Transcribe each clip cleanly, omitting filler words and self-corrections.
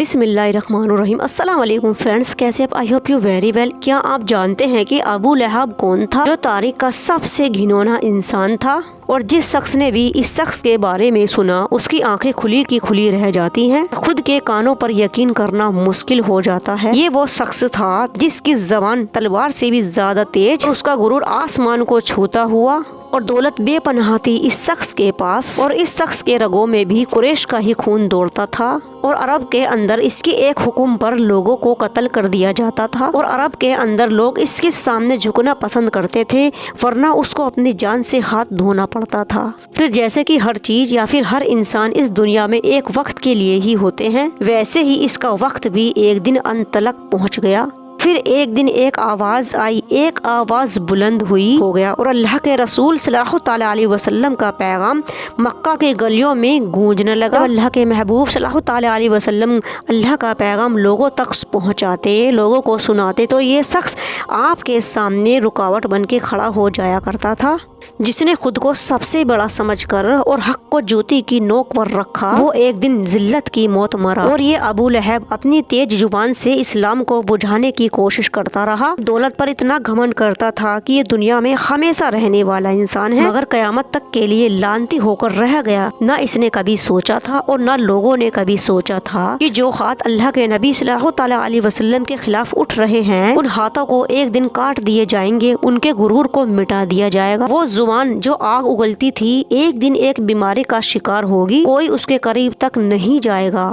बिस्मिल्लाहिर्रहमानिर्रहीम। अस्सलाम वालेकुम फ्रेंड्स, कैसे आप? I hope you very well. क्या आप जानते हैं कि अबू लहब कौन था, जो तारीख का सबसे घिनौना इंसान था? और जिस शख्स ने भी इस शख्स के बारे में सुना उसकी आंखें खुली की खुली रह जाती हैं, खुद के कानों पर यकीन करना मुश्किल हो जाता है। ये वो शख्स था जिसकी जबान तलवार से भी ज्यादा तेज, उसका गुरूर आसमान को छूता हुआ और दौलत बेपनाह थी इस शख्स के पास। और इस शख्स के रगों में भी कुरैश का ही खून दौड़ता था और अरब के अंदर इसके एक हुक्म पर लोगों को कत्ल कर दिया जाता था। और अरब के अंदर लोग इसके सामने झुकना पसंद करते थे, वरना उसको अपनी जान से हाथ धोना पड़ता था। फिर जैसे कि हर चीज या फिर हर इंसान इस दुनिया में एक वक्त के लिए ही होते हैं, वैसे ही इसका वक्त भी एक दिन अंत तक पहुँच गया। फिर एक दिन एक आवाज़ आई, एक आवाज़ बुलंद हुई हो गया और अल्लाह के रसूल सल्लल्लाहु ताला अलैहि वसल्लम का पैगाम मक्का के गलियों में गूंजने लगा। अल्लाह के महबूब सल्लल्लाहु ताला अलैहि वसल्लम अल्लाह का पैगाम लोगों तक पहुंचाते, लोगों को सुनाते, तो ये शख्स आपके सामने रुकावट बन के खड़ा हो जाया करता था। जिसने खुद को सबसे बड़ा समझकर और हक को जूती की नोक पर रखा, वो एक दिन जिल्लत की मौत मरा। और ये अबू लहब अपनी तेज जुबान से इस्लाम को बुझाने की कोशिश करता रहा। दौलत पर इतना घमंड करता था कि ये दुनिया में हमेशा रहने वाला इंसान है, मगर कयामत तक के लिए लानती होकर रह गया। न इसने कभी सोचा था और न लोगों ने कभी सोचा था कि जो हाथ अल्लाह के नबी सल्लल्लाहु ताला अलैहि वसल्लम के खिलाफ उठ रहे हैं, उन हाथों को एक दिन काट दिए जाएंगे, उनके गुरूर को मिटा दिया जाएगा। वो जुबान जो आग उगलती थी एक दिन एक बीमारी का शिकार होगी, कोई उसके करीब तक नहीं जाएगा।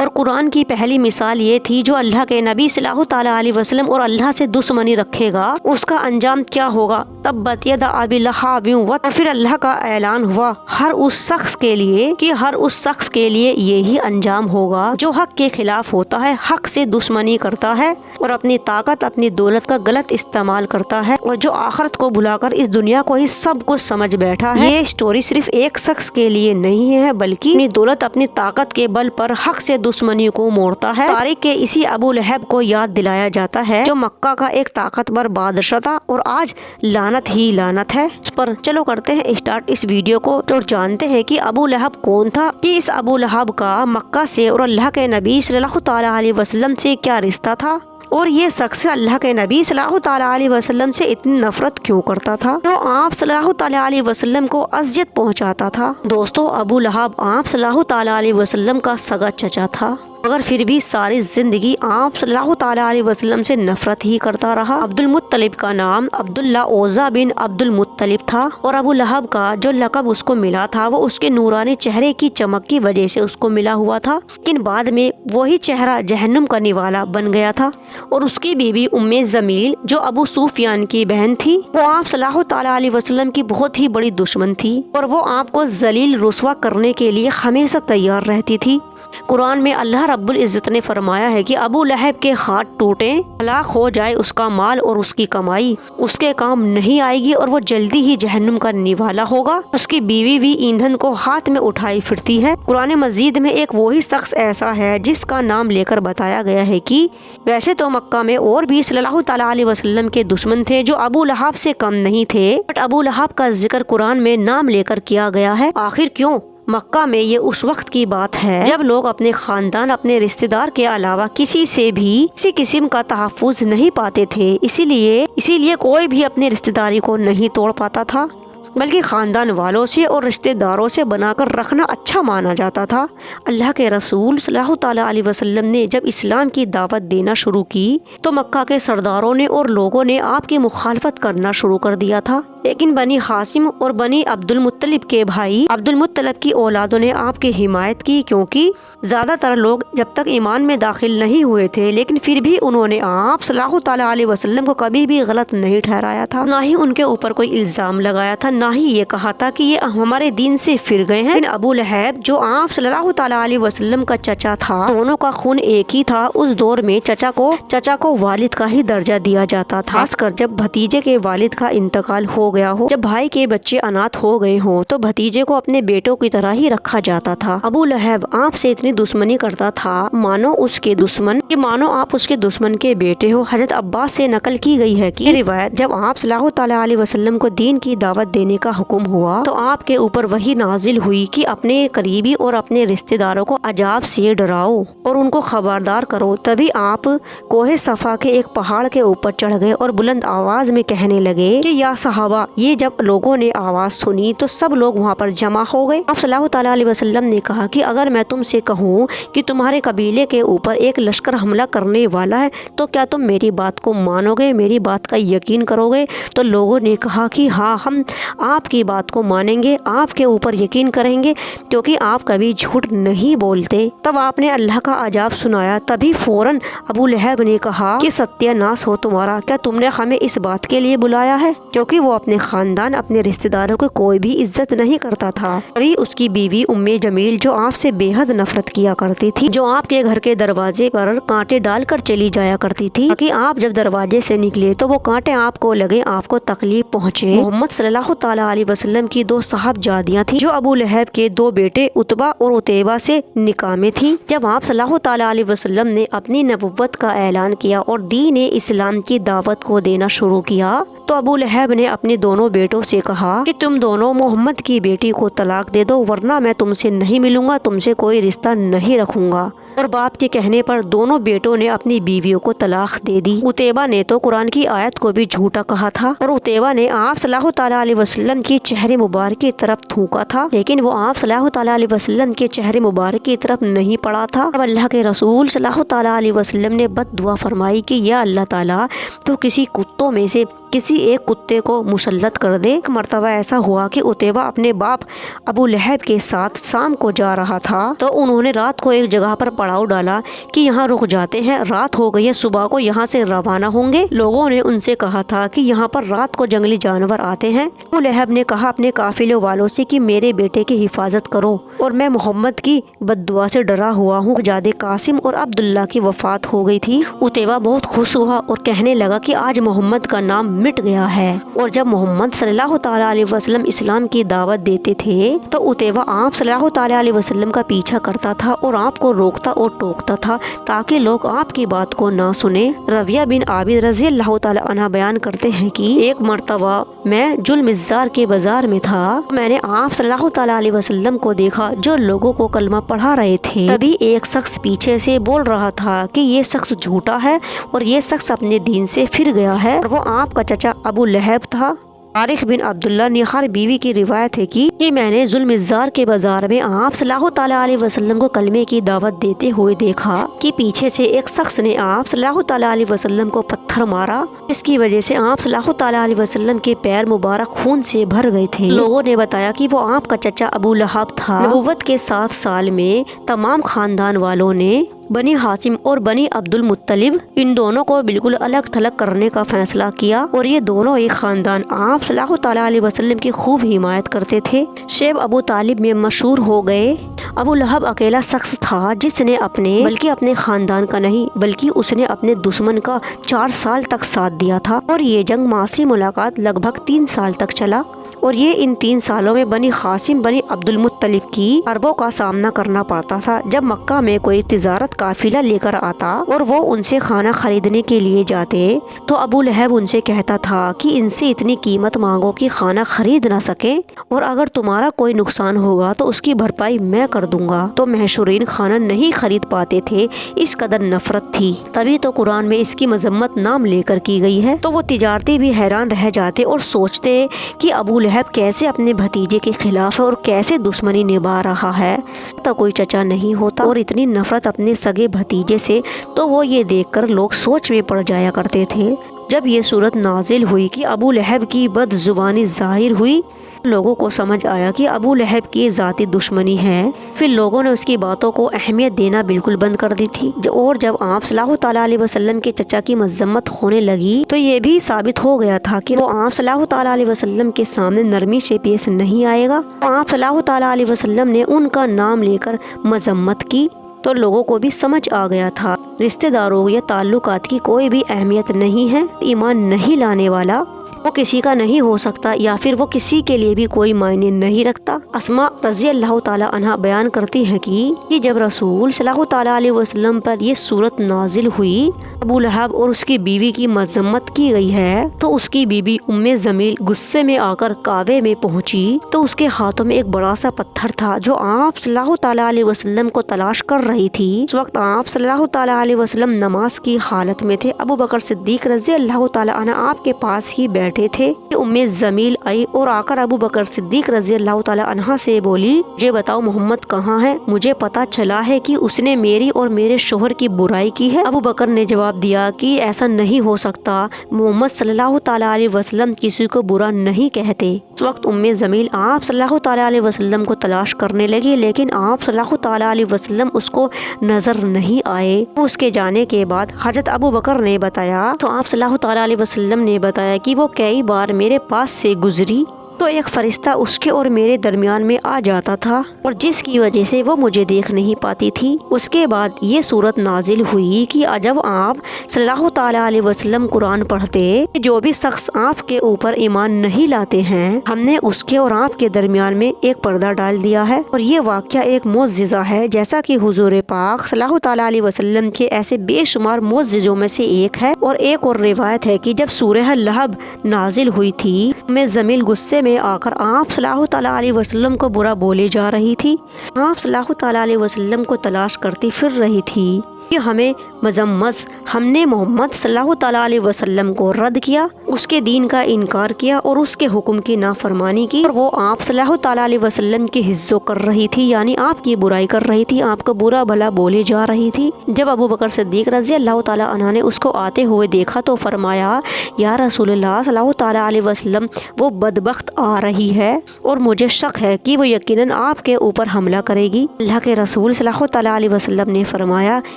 और कुरान की पहली मिसाल ये थी, जो अल्लाह के नबी सल्लल्लाहु ताला अलैहि वसल्लम और अल्लाह से दुश्मनी रखेगा उसका अंजाम क्या होगा। तब्बत यदा अबी लहब व। और फिर अल्लाह का ऐलान हुआ हर उस शख्स के लिए कि हर उस शख्स के लिए यही अंजाम होगा जो हक के खिलाफ होता है, हक से दुश्मनी करता है और अपनी ताकत अपनी दौलत का गलत इस्तेमाल करता है, और जो आखिरत को भुलाकर इस दुनिया को ही सब कुछ समझ बैठा है। ये स्टोरी सिर्फ एक शख्स के लिए नहीं है, बल्कि अपनी दौलत अपनी ताकत के बल पर हक से दुश्मनी को मोड़ता है। तारीख के इसी अबू लहब को याद दिलाया जाता है, जो मक्का का एक ताकतवर बादशाह था और आज लानत ही लानत है उस पर। चलो करते हैं स्टार्ट इस वीडियो को और जानते हैं कि अबू लहब कौन था, कि इस अबू लहब का मक्का से और अल्लाह के नबी सल्लल्लाहु ताला अलैहि वसल्लम से क्या रिश्ता था, और ये शख्स अल्लाह के नबी सल्लल्लाहु ताला अलैहि वसल्लम से इतनी नफरत क्यों करता था, जो आप सल्लल्लाहु ताला अलैहि वसल्लम को अज़ियत पहुंचाता था। दोस्तों, अबू लहब आप सल्लल्लाहु ताला अलैहि वसल्लम का सगा चचा था, मगर फिर भी सारी जिंदगी आप सल्लल्लाहु ताला अलैहि वसल्लम से नफरत ही करता रहा। अब्दुल मुत्तलिब का नाम अब्दुल्ला ओज़ा बिन अब्दुल मुत्तलिब था और अबू लहब का जो लक़ब उसको मिला था वो उसके नूरानी चेहरे की चमक की वजह से उसको मिला हुआ था, लेकिन बाद में वही चेहरा जहन्नुम का निवाला बन गया था। और उसकी बीवी उम्मे ज़मील जो अबू सुफियान की बहन थी, वो आप सल्लल्लाहु ताला अलैहि वसल्लम की बहुत ही बड़ी दुश्मन थी और वो आपको जलील रुस्वा करने के लिए हमेशा तैयार रहती थी। कुरान में अल्लाह रब्बुल इज़्ज़त ने फरमाया है कि अबू लहब के हाथ टूटे, हलाक हो जाए उसका माल और उसकी कमाई, उसके काम नहीं आएगी और वो जल्दी ही जहन्नुम का निवाला होगा। उसकी बीवी भी ईंधन को हाथ में उठाई फिरती है। कुरान मजीद में एक वही शख्स ऐसा है जिसका नाम लेकर बताया गया है कि वैसे तो मक्का में और भी सल्लल्लाहु ताला अलैहि वसल्लम के दुश्मन थे जो अबू लहब से कम नहीं थे, बट अबू लहब का जिक्र कुरान में नाम लेकर किया गया है। आखिर क्यों? मक्का में ये उस वक्त की बात है जब लोग अपने खानदान, अपने रिश्तेदार के अलावा किसी से भी किसी किस्म का तहफ़्फ़ुज़ नहीं पाते थे। इसीलिए कोई भी अपनी रिश्तेदारी को नहीं तोड़ पाता था, बल्कि ख़ानदान वालों से और रिश्तेदारों से बनाकर रखना अच्छा माना जाता था। अल्लाह के रसूल सल्लल्लाहु ताला अलैहि वसल्लम ने जब इस्लाम की दावत देना शुरू की तो मक्का के सरदारों ने और लोगों ने आपकी मुखालफत करना शुरू कर दिया था, लेकिन बनी हाशिम और बनी अब्दुल मुत्तलिब के भाई अब्दुल मुत्तलिब की औलादों ने आपकी हिमायत की, क्योंकि ज़्यादातर लोग जब तक ईमान में दाखिल नहीं हुए थे, लेकिन फिर भी उन्होंने आप सल्लल्लाहु ताला अलैहि वसल्लम को कभी भी गलत नहीं ठहराया था, ना ही उनके ऊपर कोई इल्ज़ाम लगाया था, ना ही ये कहा था कि ये हमारे दीन से फिर गए हैं। अबू लहब जो आप सल्लल्लाहु ताला अलैहि वसल्लम का चचा था, दोनों का खून एक ही था। उस दौर में चचा को वालिद का ही दर्जा दिया जाता था, खासकर जब भतीजे के वालिद का इंतकाल हो गया हो। जब भाई के बच्चे अनाथ हो गए हों तो भतीजे को अपने बेटों की तरह ही रखा जाता था। अबू लहब आप से इतने अपनी दुश्मनी करता था मानो उसके दुश्मन, कि मानो आप उसके दुश्मन के बेटे हो। हजरत अब्बास से नकल की गई है कि रिवायत, जब आप सल्लल्लाहु तआला अलैहि वसल्लम को दीन की दावत देने का हुक्म हुआ तो आपके ऊपर वही नाजिल हुई कि अपने करीबी और अपने रिश्तेदारों को अजाब से डराओ और उनको खबरदार करो। तभी आप कोहे सफा के एक पहाड़ के ऊपर चढ़ गए और बुलंद आवाज में कहने लगे कि या सहाबा। ये जब लोगों ने आवाज सुनी तो सब लोग वहाँ पर जमा हो गए। आप सल्लल्लाहु तआला अलैहि वसल्लम ने कहा कि अगर मैं तुमसे कहूँ कि तुम्हारे कबीले के ऊपर एक लश्कर हमला करने वाला है तो क्या तुम मेरी बात को मानोगे, मेरी बात का यकीन करोगे? तो लोगों ने कहा कि हाँ, हम आपकी बात को मानेंगे, आपके ऊपर यकीन करेंगे क्योंकि आप कभी झूठ नहीं बोलते। तब आपने अल्लाह का अजाब सुनाया। तभी फौरन अबू लहब ने कहा कि सत्यानाश हो तुम्हारा, क्या तुमने हमें इस बात के लिए बुलाया है? क्योंकि वो अपने खानदान, अपने रिश्तेदारों को कोई भी इज्जत नहीं करता था। तभी उसकी बीवी उम्मे जमील, जो आपसे बेहद नफरत किया करती थी, जो आपके घर के दरवाजे पर कांटे डालकर चली जाया करती थी ताकि आप जब दरवाजे से निकले तो वो कांटे आपको लगे, आपको तकलीफ पहुँचे। मोहम्मद सल्लल्लाहु तआला अलैहि वसल्लम की 2 साहबजादियाँ थी जो अबू लहब के 2 बेटे उतबा और उतैबा से निकाह में थी। जब आप सल्लल्लाहु तआला अलैहि वसल्लम ने अपनी नबुव्वत का ऐलान किया और दीन इस्लाम की दावत को देना शुरू किया तो अबू लहब ने अपने दोनों बेटों से कहा कि तुम दोनों मोहम्मद की बेटी को तलाक दे दो वरना मैं तुमसे नहीं मिलूंगा, तुमसे कोई रिश्ता नहीं रखूंगा। और बाप के कहने पर दोनों बेटों ने अपनी बीवियों को तलाक दे दी। उतैबा ने तो कुरान की आयत को भी झूठा कहा था और उतैबा ने आप सल्लल्लाहु तआला अलैहि वसल्लम की चेहरे मुबारक की तरफ थूका था, लेकिन वो आप सल्लल्लाहु तआला अलैहि वसल्लम के चेहरे मुबारक की तरफ नहीं पड़ा था। अब अल्लाह के रसूल सल्लल्लाहु तआला अलैहि वसल्लम ने बद्दुआ फरमाई कि या अल्लाह ताला तो किसी कुत्तों में से किसी एक कुत्ते को मुसल्लत कर दे। एक मर्तबा ऐसा हुआ कि उतैबा अपने बाप अबू लहब के साथ शाम को जा रहा था तो उन्होंने रात को एक जगह पर पड़ाव डाला कि यहाँ रुक जाते हैं, रात हो गई है, सुबह को यहाँ से रवाना होंगे। लोगों ने उनसे कहा था कि यहाँ पर रात को जंगली जानवर आते हैं। अबू लहब ने कहा अपने काफिले वालों से कि मेरे बेटे की हिफाजत करो और मैं मोहम्मद की बद्दुआ से डरा हुआ हूँ। जादे कासिम और अब्दुल्ला की वफात हो गई थी। उतैबा बहुत खुश हुआ और कहने लगा कि आज मोहम्मद का नाम मिट गया है। और जब मोहम्मद सल्लल्लाहु तआला अलैहि वसल्लम इस्लाम की दावत देते थे तो उतैबा आप सल्लल्लाहु तआला अलैहि वसल्लम का पीछा करता था और आपको रोकता और टोकता था ताकि लोग आपकी बात को ना सुने। रबिया बिन आबिद रज़ी अल्लाह तआला अन्हा बयान करते हैं कि एक मर्तबा मैं जुल्मिज़्ज़ार के बाजार में था, मैंने आप सल्लल्लाहु तआला अलैहि वसल्लम को देखा जो लोगों को कलमा पढ़ा रहे थे। तभी एक शख्स पीछे से बोल रहा था कि ये शख्स झूठा है और ये शख्स अपने दीन से फिर गया है और वो आपका चचा अबू लहब था। तारिक बिन अब्दुल्ला निहार बीवी की रिवायत है कि मैंने जुल्मिज़्ज़ार के बाजार में आप सल्लल्लाहु तआला अलैहि वसल्लम को कलमे की दावत देते हुए देखा कि पीछे से एक शख्स ने आप सल्लल्लाहु तआला अलैहि वसल्लम को पत्थर मारा। इसकी वजह से आप सल्लल्लाहु तआला अलैहि वसल्लम के पैर मुबारक खून से भर गए थे। लोगों ने बताया कि वो आपका चचा अबू लहब था। नबुव्वत के 7 साल में तमाम खानदान वालों ने बनी हाशिम और बनी अब्दुल मुत्तलिब इन दोनों को बिल्कुल अलग थलग करने का फैसला किया और ये दोनों एक खानदान आप सल्लल्लाहु तआला अलैहि वसल्लम की खूब हिमायत करते थे। शेब अबू तालिब में मशहूर हो गए। अबू लहब अकेला शख्स था जिसने अपने खानदान का नहीं बल्कि उसने अपने दुश्मन का 4 साल तक साथ दिया था और ये जंग मासी मुलाकात लगभग 3 साल तक चला और ये इन 3 सालों में बनी हाशिम बनी अब्दुल मुत्तलिब की अरबों का सामना करना पड़ता था। जब मक्का में कोई तिजारत काफिला लेकर आता और वो उनसे खाना खरीदने के लिए जाते तो अबू लहब उनसे कहता था कि इनसे इतनी कीमत मांगो कि खाना खरीद ना सके और अगर तुम्हारा कोई नुकसान होगा तो उसकी भरपाई मैं कर दूंगा। तो महशूरीन खाना नहीं खरीद पाते थे, इस कदर नफरत थी। तभी तो कुरान में इसकी मजम्मत नाम लेकर की गई है। तो वो तिजारती भी हैरान रह जाते और सोचते कि अबू लहब कैसे अपने भतीजे के खिलाफ है और कैसे दुश्मनी निभा रहा है। तो कोई चचा नहीं होता और इतनी नफरत अपने सगे भतीजे से, तो वो ये देखकर लोग सोच में पड़ जाया करते थे। जब ये सूरत नाजिल हुई कि अबू लहब की बदजुबानी जाहिर हुई, लोगों को समझ आया कि अबू लहब की ज़ाती दुश्मनी है। फिर लोगों ने उसकी बातों को अहमियत देना बिल्कुल बंद कर दी थी। और जब आप सल्लल्लाहु तआला अलैहि वसल्लम के चचा की मज़म्मत होने लगी तो ये भी साबित हो गया था कि वो आप सल्लल्लाहु तआला अलैहि वसल्लम के सामने नरमी से पेश नहीं आएगा। तो आप सल्लल्लाहु तआला अलैहि वसल्लम ने उनका नाम लेकर मज़म्मत की तो लोगों को भी समझ आ गया था रिश्तेदारों या ताल्लुकात की कोई भी अहमियत नहीं है। ईमान नहीं लाने वाला वो किसी का नहीं हो सकता या फिर वो किसी के लिए भी कोई मायने नहीं रखता। अस्मा रज़ी अल्लाह ताला अन्हा बयान करती है कि जब रसूल सल्लल्लाहु ताला अलैहि वसल्लम पर ये सूरत नाजिल हुई, अबू लहब और उसकी बीवी की मजम्मत की गई है, तो उसकी बीवी उम्मे जमील गुस्से में आकर काबे में पहुंची तो उसके हाथों में एक बड़ा सा पत्थर था जो आप सल्लल्लाहु ताला अलैहि वसल्लम को तलाश कर रही थी। उस वक्त आप सल्लल्लाहु ताला अलैहि वसल्लम नमाज की हालत में थे। अबू बकर सिद्दीक रज़ी अल्लाह ताला अन्हु आपके पास ही बैठे थे। उम्मे जमील आई और आकर अबू बकर सिद्दीक रज़ी अल्लाह ताला अन्हा से बोली, मुझे बताओ मोहम्मद कहाँ है? मुझे पता चला है कि उसने मेरी और मेरे शोहर की बुराई की है। अबू बकर ने जवाब दिया कि ऐसा नहीं हो सकता, मोहम्मद सल्लल्लाहु ताला अलैहि वसल्लम किसी को बुरा नहीं कहते। उस वक्त उम्मे जमील आप सल्लल्लाहु ताला अलैहि वसल्लम को तलाश करने लगी, लेकिन आप सल्लल्लाहु ताला अलैहि वसल्लम उसको नजर नहीं आए। उसके जाने के बाद हजरत अबू बकर ने बताया तो आप सल्लल्लाहु ताला अलैहि वसल्लम ने बताया कि वो कई बार मेरे पास से गुजरी तो एक फरिश्ता उसके और मेरे दरमियान में आ जाता था और जिसकी वजह से वो मुझे देख नहीं पाती थी। उसके बाद ये सूरत नाजिल हुई कि जब आप सल्लल्लाहु ताला अलैहि वसल्लम कुरान पढ़ते, जो भी शख्स आपके ऊपर ईमान नहीं लाते हैं, हमने उसके और आपके दरमियान में एक पर्दा डाल दिया है। और ये वाक़या एक मोअज़्ज़िज़ा है, जैसा कि हुजूर पाक सल्लल्लाहु ताला अलैहि वसल्लम के ऐसे बेशुमार मोअज़्ज़िज़ों में से एक है। और एक और रिवायत है कि जब सूरह लहब नाजिल हुई थी, मैं जमील गुस्से में आकर आप सल्लल्लाहु ताला अलैहि वसल्लम को बुरा बोले जा रही थी। आप सल्लल्लाहु ताला अलैहि वसल्लम को तलाश करती फिर रही थी कि हमें मजम्मत, हमने मोहम्मद सल्लल्लाहु ताला अलैहि वसल्लम को रद्द किया, उसके दीन का इनकार किया और उसके हुक्म की नाफरमानी की। और वो आप सल्लल्लाहु ताला अलैहि वसल्लम की हिज्जो कर रही थी, यानी आपकी बुराई कर रही थी, आपको बुरा भला बोले जा रही थी। जब अबू बकर सिद्दीक रज़ी अल्लाह ताला अन्हु ने उसको आते हुए देखा तो फरमाया, या रसूलुल्लाह सल्लल्लाहु ताला अलैहि वसल्लम, वो बदबख्त आ रही है और मुझे शक है कि वो यकीनन आपके ऊपर हमला करेगी। अल्लाह के रसूल सल्लल्लाहु ताला अलैहि वसल्लम ने फरमाया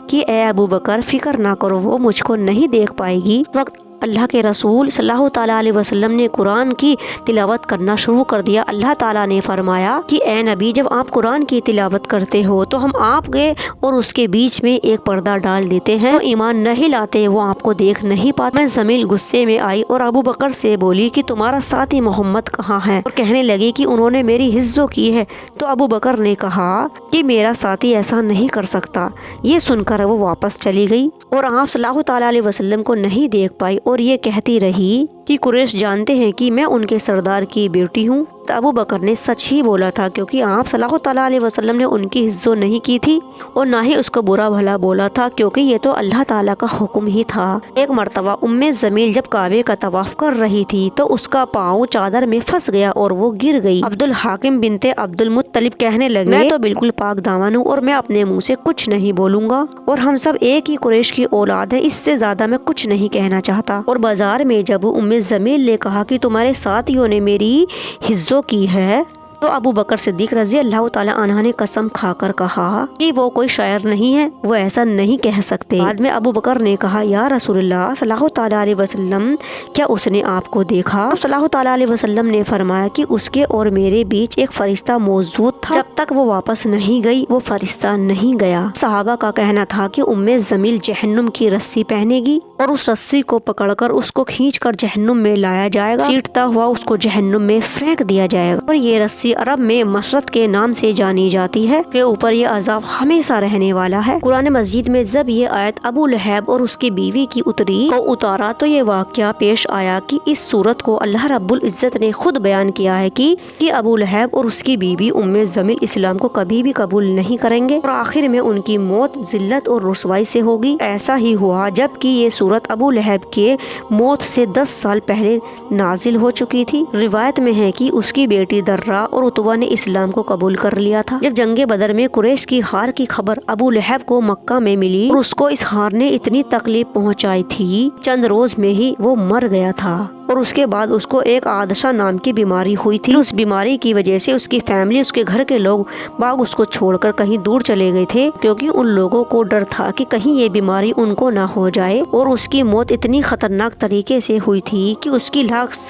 कि ए अबू बकर, फिक्र ना करो, वो मुझको नहीं देख पाएगी। वक्त अल्लाह के रसूल सल्लल्लाहु ताला अलैहि वसल्लम ने कुरान की तिलावत करना शुरू कर दिया। अल्लाह ताला ने फरमाया कि ए नबी, जब आप कुरान की तिलावत करते हो तो हम आपके और उसके बीच में एक पर्दा डाल देते हैं, तो ईमान नहीं लाते वो आपको देख नहीं पाते। मैं जमील गुस्से में आई और अबू बकर से बोली कि तुम्हारा साथी मोहम्मद कहाँ है, और कहने लगी कि उन्होंने मेरी हिज्जो की है। तो अबू बकर ने कहा कि मेरा साथी ऐसा नहीं कर सकता। ये सुनकर वो वापस चली गई और आप सल्लल्लाहु ताला अलैहि वसल्लम को नहीं देख पाई और ये कहती रही कि कुरैश जानते हैं कि मैं उनके सरदार की बेटी हूँ। तो अबू बकर ने सच ही बोला था, क्योंकि आप सल्लल्लाहु ताला अलैहि वसल्लम ने उनकी हिज्जो नहीं की थी और ना ही उसको बुरा भला बोला था, क्योंकि ये तो अल्लाह ताला का हुक्म ही था। एक मर्तबा उम्मे जमील जब काबे का तवाफ कर रही थी तो उसका पाँव चादर में फंस गया और वो गिर गई। अब्दुल हाकिम बिनते अब्दुल मुत्तलिब कहने लगे, मैं तो बिल्कुल पाक दामन हूँ और मैं अपने मुँह से कुछ नहीं बोलूँगा और हम सब एक ही कुरैश की औलाद है, इससे ज्यादा मैं कुछ नहीं कहना चाहता। और बाजार में जब उम्मे जमील ने कहा कि तुम्हारे साथियों ने मेरी हिज्जो की है, तो अबू बकर सिद्दीक रज़ी अल्लाह ताला अन्हु ने कसम खाकर कहा कि वो कोई शायर नहीं है, वो ऐसा नहीं कह सकते। बाद में अबू बकर ने कहा, या रसूलुल्लाह सल्लल्लाहु ताला अलैहि वसल्लम, क्या उसने आपको देखा? सल्लल्लाहु ताला अलैहि वसल्लम ने फरमाया कि उसके और मेरे बीच एक फरिश्ता मौजूद था, जब तक वो वापस नहीं गई वो फरिश्ता नहीं गया। सहाबा का कहना था कि उम्मे जमील जहन्नुम की रस्सी पहनेगी और उस रस्सी को पकड़कर उसको खींचकर जहन्नुम में लाया जाएगा, सीटता हुआ उसको जहन्नुम में फेंक दिया जाएगा। और ये रस्सी अरब में मशरत के नाम से जानी जाती है, के ऊपर ये अजाब हमेशा रहने वाला है। कुरान मजीद में जब ये आयत अबू लहब और उसकी बीवी की उतारा तो ये वाक़या पेश आया कि इस सूरत को अल्लाह रब्बुल इज्जत ने खुद बयान किया है कि अबू लहब और उसकी बीवी उम्मे जमील इस्लाम को कभी भी कबूल नहीं करेंगे और आखिर में उनकी मौत जिल्लत और रुसवाई से होगी। ऐसा ही हुआ, जबकि ये सूरत अबू लहब के मौत से 10 साल पहले नाजिल हो चुकी थी। रिवायत में है कि उसकी बेटी दर्रा और उतबा ने इस्लाम को कबूल कर लिया था। जब जंगे बदर में कुरैश की हार की खबर अबू लहब को मक्का में मिली और उसको इस हार ने इतनी तकलीफ पहुंचाई थी, चंद रोज में ही वो मर गया था। और उसके बाद उसको एक आदशा नाम की बीमारी हुई थी। उस बीमारी की वजह से उसकी फैमिली, उसके घर के लोग बाग उसको छोड़कर कहीं दूर चले गए थे, क्योंकि उन लोगों को डर था कि कहीं ये बीमारी उनको ना हो जाए। और उसकी मौत इतनी खतरनाक तरीके से हुई थी कि उसकी लाश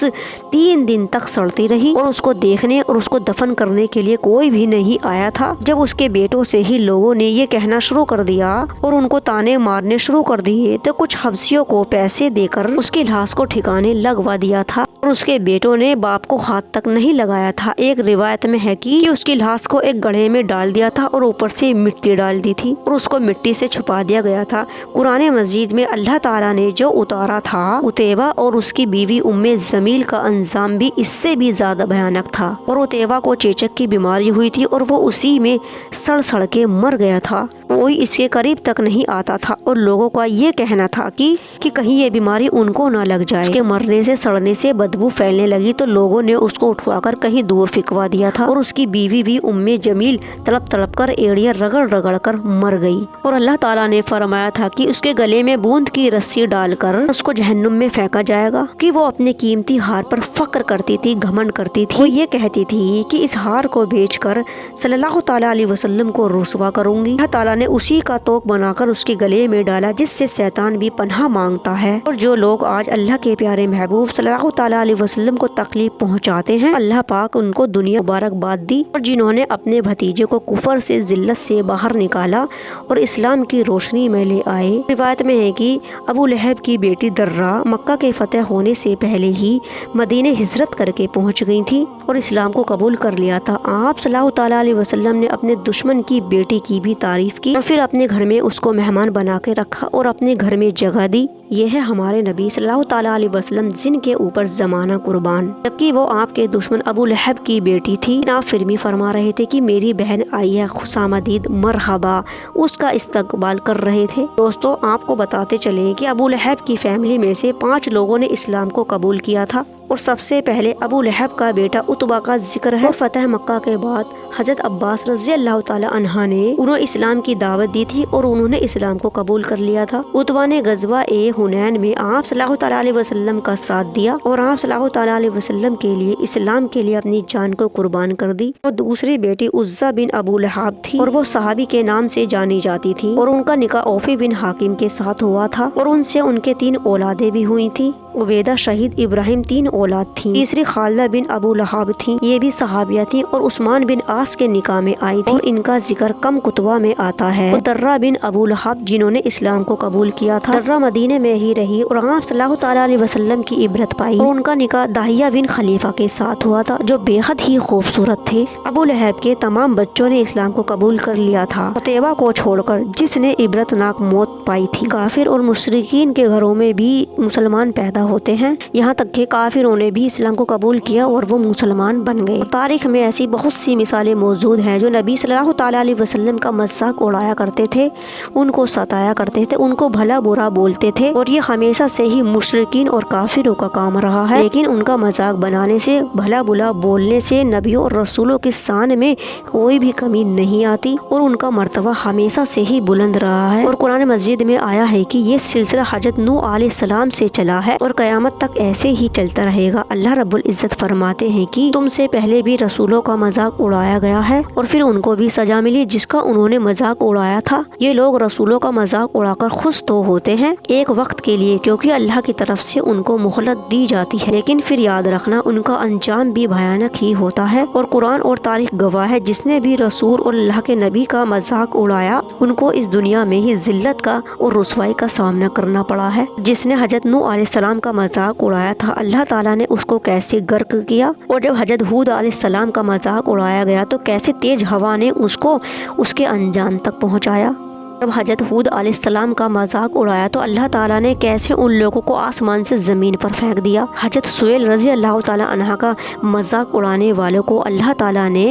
3 दिन तक सड़ती रही और उसको देखने और उसको दफन करने के लिए कोई भी नहीं आया था। जब उसके बेटों से ही लोगों ने ये कहना शुरू कर दिया और उनको ताने मारने शुरू कर दिए, तो कुछ हबसियों को पैसे देकर उसकी लाश को ठिकाने लगवा फेंकवा दिया था और उसके बेटों ने बाप को हाथ तक नहीं लगाया था। एक रिवायत में है कि उसकी लाश को एक गड्ढे में डाल दिया था और ऊपर से मिट्टी डाल दी थी और उसको मिट्टी से छुपा दिया गया था। कुरान मजीद में अल्लाह ताला ने जो उतारा था, उतैबा और उसकी बीवी उम्मे जमील का अंजाम भी इससे भी ज्यादा भयानक था। और उतैबा को चेचक की बीमारी हुई थी और वो उसी में सड़ सड़ के मर गया था। कोई इसके करीब तक नहीं आता था और लोगों का ये कहना था कि कहीं ये बीमारी उनको ना लग जाए। उसके मरने से सड़ने से बदबू फैलने लगी तो लोगों ने उसको उठवाकर कहीं दूर फेंकवा दिया था और उसकी बीवी भी उम्मे जमील तड़प तड़प कर एड़ियां रगड़ रगड़ कर मर गई। और अल्लाह ताला ने फरमाया था कि उसके गले में बूंद की रस्सी डालकर उसको जहन्नुम में फेंका जाएगा। कि वो अपने कीमती हार पर फक्र करती थी, घमंड करती थी। वो ये कहती थी कि इस हार को बेचकर सल्लल्लाहु ताला अलैहि वसल्लम को रुसवा करूंगी। अल्लाह ताला ने उसी का तोक बनाकर उसके गले में डाला जिससे शैतान भी पनाह मांगता है। और जो लोग आज अल्लाह के प्यारे महबूब सल्लल्लाहु ताला अलैहि वसल्लम को तकलीफ पहुंचाते हैं, अल्लाह पाक उनको दुनिया मुबारकबाद दी। और जिन्होंने अपने भतीजे को कुफर से जिल्लत से बाहर निकाला और इस्लाम की रोशनी में ले आए। रिवायत में है कि अबू लहब की बेटी दर्रा मक्का के फतेह होने से पहले ही मदीने हिजरत करके पहुंच गई थी और इस्लाम को कबूल कर लिया था। आप सल्लल्लाहु ताला अलैहि वसल्लम ने अपने दुश्मन की बेटी की भी तारीफ की और फिर अपने घर में उसको मेहमान बना के रखा और अपने घर में जगह दी। ये है हमारे नबी सल्लल्लाहु ताला अलैहि वसल्लम जिनके ऊपर जमाना कुर्बान। जबकि वो आपके दुश्मन अबू लहब की बेटी थी। आप फिर भी फरमा रहे थे कि मेरी बहन आई है खुशामदीद मरहबा, उसका इस्तकबाल कर रहे थे। दोस्तों, आपको बताते चले कि अबू लहब की फैमिली में से 5 लोगों ने इस्लाम को कबूल किया था और सबसे पहले अबू लहब का बेटा उतबा का जिक्र है। और फतेह मक्का के बाद हजरत अब्बास रज़ी अल्लाह ताला अन्हा ने उन्हें इस्लाम की दावत दी थी और उन्होंने इस्लाम को कबूल कर लिया था। उतबा ने गज़वा ए हुनैन में आप सल्लल्लाहु ताला अलैहि वसल्लम का साथ दिया और आप सल्लल्लाहु ताला अलैहि वसल्लम के लिए इस्लाम के लिए अपनी जान को कुर्बान कर दी। और दूसरी बेटी उज़्ज़ा बिन अबू लहब थी और वो सहाबी के नाम से जानी जाती थी और उनका निकाह औफी बिन हाकिम के साथ हुआ था और उनसे उनके 3 औलादे भी हुई थी। उबैदा, शहीद इब्राहिम 3 औलाद थी। तीसरी खालिदा बिन अबू लहब थी, ये भी सहाबिया थी और उस्मान बिन आस के निकाह में आई थी और इनका जिक्र कम कुतबा में आता है। और दर्रा बिन अबू लहब जिन्होंने इस्लाम को कबूल किया था। दर्रा मदीने में ही रही और आप सल्लल्लाहु ताला अलैहि वसल्लम की इबरत पाई और उनका निकाह दाहिया बिन खलीफा के साथ हुआ था जो बेहद ही खूबसूरत थे। अबू लहब के तमाम बच्चों ने इस्लाम को कबूल कर लिया था उतैबा को छोड़कर जिसने इबरतनाक मौत पाई थी। काफिर और मुशरिकीन के घरों में भी मुसलमान पैदा होते हैं, यहाँ तक कि काफिरों ने भी इस्लाम को कबूल किया और वो मुसलमान बन गए। तारीख में ऐसी बहुत सी मिसालें मौजूद हैं जो नबी सल्लल्लाहु ताला अलैहि वसल्लम का मजाक उड़ाया करते थे, उनको सताया करते थे, उनको भला बुरा बोलते थे और ये हमेशा से ही मुशरिकीन और काफिरों का काम रहा है। लेकिन उनका मजाक बनाने से, भला बुरा बोलने से नबियों और रसूलों की शान में कोई भी कमी नहीं आती और उनका मर्तबा हमेशा से ही बुलंद रहा है। और कुरान मजीद में आया है कि ये सिलसिला हजरत नूह अलैहिस्सलाम से चला है और क़यामत तक ऐसे ही चलता रहेगा। अल्लाह रब्बुल इज्जत फरमाते हैं कि तुमसे पहले भी रसूलों का मजाक उड़ाया गया है और फिर उनको भी सजा मिली जिसका उन्होंने मजाक उड़ाया था। ये लोग रसूलों का मजाक उड़ाकर खुश तो होते हैं एक वक्त के लिए क्योंकि अल्लाह की तरफ से उनको मोहलत दी जाती है, लेकिन फिर याद रखना उनका अंजाम भी भयानक ही होता है। और कुरान और तारीख गवाह है जिसने भी रसूल और अल्लाह के नबी का मजाक उड़ाया उनको इस दुनिया में ही जिल्लत का और रुसवाई का सामना करना पड़ा है। जिसने हजरत नूह अलैहिस्सलाम का मजाक उड़ाया था अल्लाह ताला ने उसको कैसे गर्क किया और जब हजरत हूद अलैहिस्सलाम का मजाक उड़ाया गया तो कैसे तेज हवा ने उसको उसके अंजाम तक पहुंचाया। जब हजरत हूद अलैहिस्सलाम का मजाक उड़ाया तो अल्लाह ताला ने कैसे उन लोगों को आसमान से ज़मीन पर फेंक दिया। हजरत सुहेल रज़ी अल्लाह ताला अन्हा का मजाक उड़ाने वालों को अल्लाह ताला ने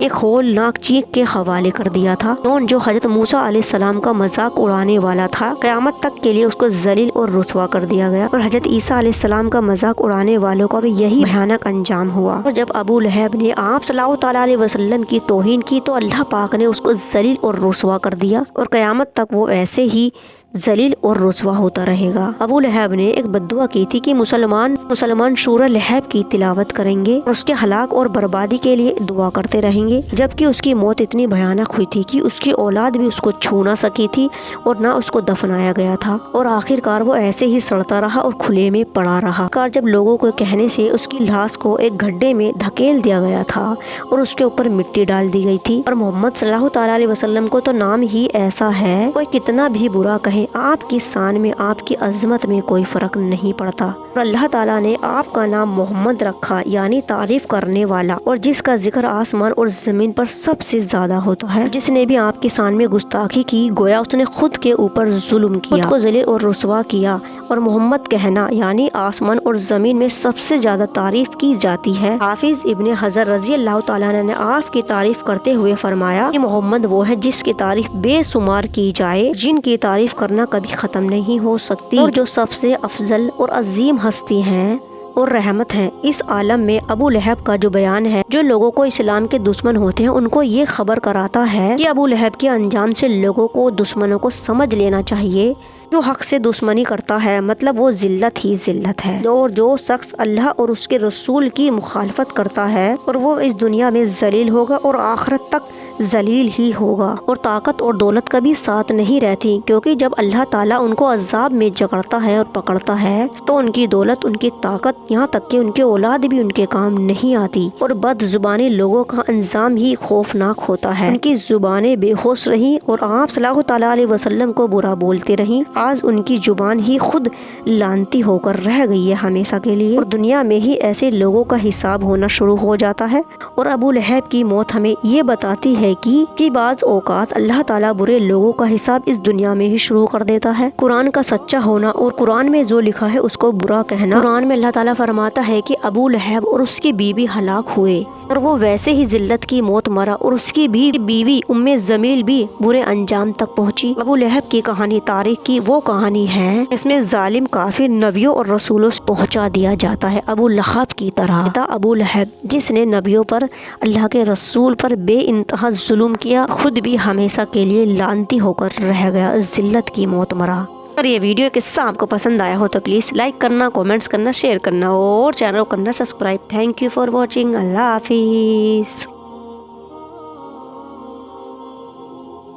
एक होलनाक चीख के हवाले कर दिया था। जो हजरत मूसा अलैहिस्सलाम का मजाक उड़ाने वाला था क़यामत तक के लिए उसको जलील और रुसवा कर दिया गया और हजरत ईसा अलैहिस्सलाम का मजाक उड़ाने वालों का भी यही भयानक अंजाम हुआ। और जब अबू लहब ने आप सल्लल्लाहु ताला अलैहि वसल्लम की तौहीन की तो अल्लाह पाक ने उसको जलील और रुसवा कर दिया और क़यामत तक वो ऐसे ही जलील और रुसवा होता रहेगा। अबू लहब ने एक बद्दुआ की थी कि मुसलमान सूरह लहब की तिलावत करेंगे और उसके हलाक और बर्बादी के लिए दुआ करते रहेंगे, जबकि उसकी मौत इतनी भयानक हुई थी कि उसकी औलाद भी उसको छू ना सकी थी और ना उसको दफनाया गया था और आखिरकार वो ऐसे ही सड़ता रहा और खुले में पड़ा रहा। जब लोगों के कहने से उसकी लाश को एक गड्ढे में धकेल दिया गया था और उसके ऊपर मिट्टी डाल दी गई थी। और मोहम्मद सल्लल्लाहु ताला अलैहि वसल्लम को तो नाम ही ऐसा है, कोई कितना भी बुरा कहे چاہے آپ کی شان میں، آپ کی عظمت میں کوئی فرق نہیں پڑتا۔ اور اللہ تعالیٰ نے آپ کا نام محمد رکھا، یعنی تعریف کرنے والا، اور جس کا ذکر آسمان اور زمین پر سب سے زیادہ ہوتا ہے۔ جس نے بھی آپ کی شان میں گستاخی کی، گویا اس نے خود کے اوپر ظلم کیا، خود کو ذلیل اور رسوا کیا۔ اور محمد کہنا یعنی آسمان اور زمین میں سب سے زیادہ تعریف کی جاتی ہے۔ حافظ ابن حجر رضی اللہ تعالیٰ عنہ نے آپ کی تعریف کرتے ہوئے فرمایا کہ محمد وہ ہے جس کی تعریف بے شمار کی جائے، جن کی تعریف کرنا کبھی ختم نہیں ہو سکتی، اور جو سب سے افضل اور عظیم ہستی ہیں اور رحمت ہیں۔ اس عالم میں ابو لہب کا جو بیان ہے، جو لوگوں کو اسلام کے دشمن ہوتے ہیں ان کو یہ خبر کراتا ہے کہ ابو لہب کے انجام سے لوگوں کو، دشمنوں کو سمجھ لینا چاہیے۔ جو حق سے دشمنی کرتا ہے مطلب وہ ذلت ہی ذلت ہے، اور جو شخص اللہ اور اس کے رسول کی مخالفت کرتا ہے اور وہ اس دنیا میں ذلیل ہوگا اور آخرت تک ذلیل ہی ہوگا، اور طاقت اور دولت کبھی ساتھ نہیں رہتی، کیونکہ جب اللہ تعالیٰ ان کو عذاب میں جکڑتا ہے اور پکڑتا ہے تو ان کی دولت، ان کی طاقت، یہاں تک کہ ان کے اولاد بھی ان کے کام نہیں آتی، اور بد زبانی لوگوں کا انجام ہی خوفناک ہوتا ہے۔ ان کی زبانیں بے ہوش رہیں اور آپ صلی اللہ تعالیٰ علیہ وسلم کو برا بولتے رہیں، آج ان کی زبان ہی خود لعنتی ہو کر رہ گئی ہے ہمیشہ کے لیے، اور دنیا میں ہی ایسے لوگوں کا حساب ہونا شروع ہو جاتا ہے۔ اور ابو لہب کی موت ہمیں یہ بتاتی ہے کہ بعض اوقات اللہ تعالیٰ برے لوگوں کا حساب اس دنیا میں ہی شروع کر دیتا ہے۔ قرآن کا سچا ہونا اور قرآن میں جو لکھا ہے اس کو برا کہنا۔ قرآن میں اللہ تعالیٰ فرماتا ہے کہ ابو لہب اور اس کی بیوی ہلاک ہوئے، اور وہ ویسے ہی ذلت کی موت مرا، اور اس کی بیوی ام جمیل بھی برے انجام تک پہنچی۔ ابو لہب کی کہانی تاریخ کی وہ کہانی ہے اس میں ظالم کافر نبیوں اور رسولوں سے پہنچا دیا جاتا ہے، ابو لہب کی طرح۔ ابو لہب جس نے نبیوں پر، اللہ کے رسول پر بے انتہا ظلم کیا، خود بھی ہمیشہ کے لیے لعنتی ہو کر رہ گیا، ذلت کی موت مرا۔ اگر یہ ویڈیو قصہ آپ کو پسند آیا ہو تو پلیز لائک کرنا، کامنٹس کرنا، شیئر کرنا اور چینل کو کرنا subscribe. Thank you for watching. اللہ حافظ۔